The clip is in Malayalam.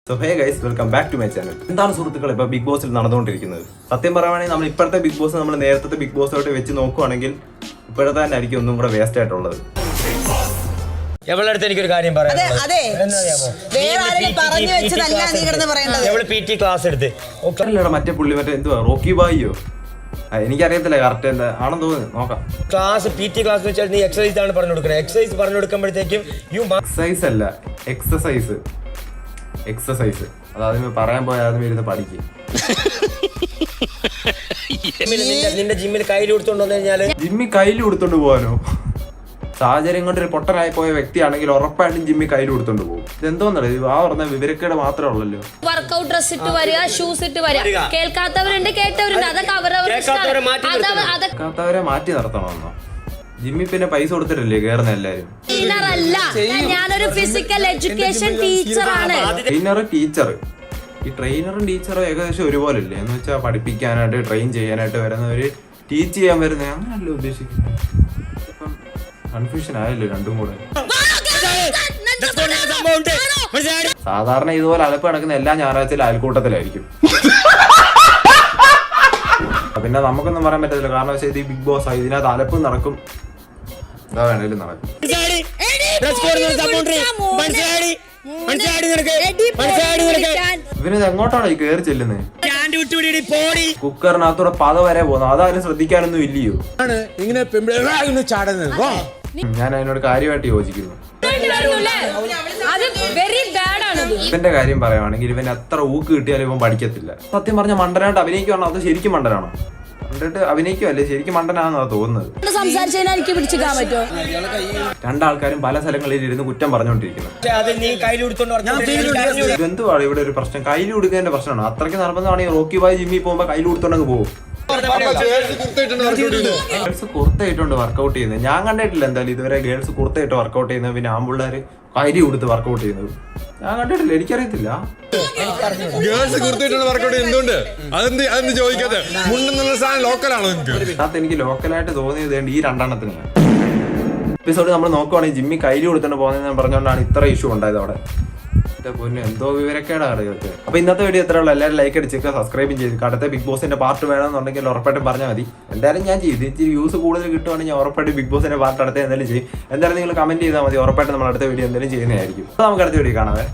So hey guys, welcome back to my channel. എന്താണ് സുഹൃത്തുക്കളെ ഇപ്പോൾ ബിഗ് ബോസിൽ നടന്നുകൊണ്ടിരിക്കുന്നത്? സത്യം പറയുവാണെങ്കിൽ നമ്മൾ ഇപ്പോഴത്തെ ബിഗ് ബോസ് നമ്മൾ നേരത്തെ ബിഗ് ബോസായിട്ട് വെച്ച് നോക്കുവാണെങ്കിൽ ഇപ്പോഴത്തെ തന്നെ ആയിരിക്കും ഒന്നും കൂടെ വേസ്റ്റ് ആയിട്ടുള്ളത്. എവളുടെ എനിക്കൊരു കാര്യം പറയാം. ക്ലാസ് എടുത്ത് മറ്റേ പുള്ളി മറ്റേ എന്തുവാ റോക്കി ബായിയോ എനിക്കറിയത്തില്ല കറക്റ്റ് എന്താ ആണെന്ന് തോന്നുന്നു നോക്കാം. ക്ലാസ് PT ക്ലാസ് വെച്ചാൽ നീ എക്സസൈസ് ആണ് പറഞ്ഞു കൊടുക്കുന്നത്. എക്സസൈസ് പറഞ്ഞു കൊടുക്കുമ്പോഴത്തേക്കും എക്സസൈസ് അല്ല എക്സസൈസ് അതാദ്യമേ പറയാൻ പോയാൽ ആദ്യം ഇരുന്ന് പഠിക്കും. നിന്റെ ജിമ്മിൽ കയ്യിൽ കൊടുത്തോണ്ട് വന്നു കഴിഞ്ഞാല് ജിമ്മി കയ്യിൽ കൊടുത്തോണ്ട് പോകാനോ? സാഹചര്യം കൊണ്ട് ഒരു പൊട്ടനായി പോയ വ്യക്തിയാണെങ്കിൽ ഉറപ്പായിട്ടും ജിമ്മി കയ്യിൽ കൊടുത്തോണ്ട് പോകും. ഇതെന്തോന്നല്ലേ ആ പറഞ്ഞ വിവരക്കേട് മാത്രമേ ഉള്ളല്ലോ. വർക്കൗട്ട് ഡ്രസ് ഇട്ട് വരിക, ഷൂസ് ഇട്ട് വരിക. കേൾക്കാത്തവരുണ്ട്, കേട്ടവരുണ്ട്. അതൊക്കെ കേൾക്കാത്തവരെ മാറ്റി നിർത്തണമെന്നോ? ജിമ്മി പിന്നെ പൈസ കൊടുത്തിട്ടല്ലേ കേറുന്ന എല്ലാരും? ഞാനൊരു ഫിസിക്കൽ എഡ്യൂക്കേഷൻ ടീച്ചറാണ്. ടീച്ചർ ഈ ട്രെയിനറും ടീച്ചറും ഏകദേശം ഒരുപോലെ അല്ലേ? എന്ന് വെച്ചാൽ പഠിപ്പിക്കാനായിട്ട് ട്രെയിൻ ചെയ്യാനായിട്ട് വരുന്നവര് ടീച്ച് ചെയ്യാൻ വരുന്ന അങ്ങനല്ലേ ഉദ്ദേശിക്കുന്നത്? ഇപ്പം കൺഫ്യൂഷൻ ആയല്ലോ രണ്ടും കൂടെ. സാധാരണ ഇതുപോലെ അലപ്പ് നടക്കുന്ന എല്ലാ ഞായറാഴ്ചയിലും അയൽക്കൂട്ടത്തിലായിരിക്കും. പിന്നെ നമുക്കൊന്നും പറയാൻ പറ്റത്തില്ല, കാരണം വെച്ചാൽ ഇത് ബിഗ് ബോസ് ആയി, ഇതിനകത്ത് അലപ്പും നടക്കും, എന്താ വേണേലും നടക്കും. ഇവനിത് എങ്ങോട്ടാണ് ഈ കയറി ചെല്ലുന്നത്? കുക്കറിനകത്തൂടെ പത വരെ പോകുന്നു, അതാരും ശ്രദ്ധിക്കാനൊന്നും ഇല്ലയോ? ഞാൻ അതിനോട് കാര്യമായിട്ട് യോജിക്കുന്നു. ഇവന്റെ കാര്യം പറയുവാണെങ്കിൽ ഇവൻ എത്ര ഊക്ക് കിട്ടിയാലും ഇവൻ പഠിക്കത്തില്ല. സത്യം പറഞ്ഞ മണ്ടനായിട്ട് അഭിനയിക്കുവാണോ അത് ശരിക്കും മണ്ടനാണോ? കണ്ടിട്ട് അഭിനയിക്കുവല്ലേ, ശരിക്കും മണ്ടനാണെന്നാ തോന്നുന്നത്. രണ്ടാൾക്കാരും പല സ്ഥലങ്ങളിൽ ഇരുന്ന് കുറ്റം പറഞ്ഞുകൊണ്ടിരിക്കുന്നു. ഇതെന്തുവാണ് ഇവിടെ ഒരു പ്രശ്നം? കയ്യിൽ കൊടുക്കേണ്ട പ്രശ്നമാണോ? അത്രയ്ക്ക് നിർബന്ധമാണെങ്കിൽ റോക്കി ബായ് ജിമ്മി പോകുമ്പോ കയ്യിൽ കൊടുത്തോണ്ടങ്ങ് പോകും. ഗേൾസ് കുർത്തയിട്ടുണ്ട് വർക്കൗട്ട് ചെയ്യുന്നത് ഞാൻ കണ്ടിട്ടില്ല. എന്തായാലും ഇതുവരെ ഗേൾസ് കുർത്തയിട്ട് വർക്കൗട്ട് ചെയ്യുന്നത്, പിന്നെ ആമ്പിള്ളേര് കരി കൊടുത്ത് വർക്കൗട്ട് ചെയ്യുന്നത് ഞാൻ കണ്ടിട്ടില്ല, എനിക്കറിയത്തില്ല. അതിനകത്ത് എനിക്ക് ലോക്കലായിട്ട് തോന്നിയത് ഈ രണ്ടെണ്ണത്തിന് എപ്പിസോഡ് നമ്മൾ നോക്കുവാണെങ്കിൽ ജിമ്മി കയ്യിൽ കൊടുത്തോണ്ട് പോകുന്നതെന്ന് പറഞ്ഞുകൊണ്ടാണ് ഇത്ര ഇഷ്യൂ ഉണ്ടായത് അവിടെ. പൊന്നു എന്തോ വിവരക്കേടാണ് ഇതൊക്കെ. അപ്പൊ ഇന്നത്തെ വീഡിയോ എത്ര ഉള്ളൂ? എല്ലാവരും ലൈക്ക് അടിച്ചേക്കുക, സബ്സ്ക്രൈബും ചെയ്ത്. അടുത്ത ബിഗ് ബോസിന്റെ പാർട്ട് വേണമെന്നുണ്ടെങ്കിൽ ഉറപ്പായിട്ടും പറഞ്ഞാൽ മതി. എന്തായാലും ഞാൻ ചെയ്ത് ഇച്ചിരി വ്യൂസ് കൂടുതൽ കിട്ടുവാണെങ്കിൽ ഞാൻ ഉറപ്പായിട്ട് ബിഗ് ബോസിന്റെ പാർട്ട് അടുത്ത എന്തായാലും ചെയ്യും. എന്തായാലും നിങ്ങൾ കമന്റ് ചെയ്താൽ മതി, ഉറപ്പായിട്ട് നമ്മൾ അടുത്ത വീഡിയോ എന്തായാലും ചെയ്യുന്നതായിരിക്കും. അപ്പൊ നമുക്ക് അടുത്ത വീഡിയോ കാണാവേ.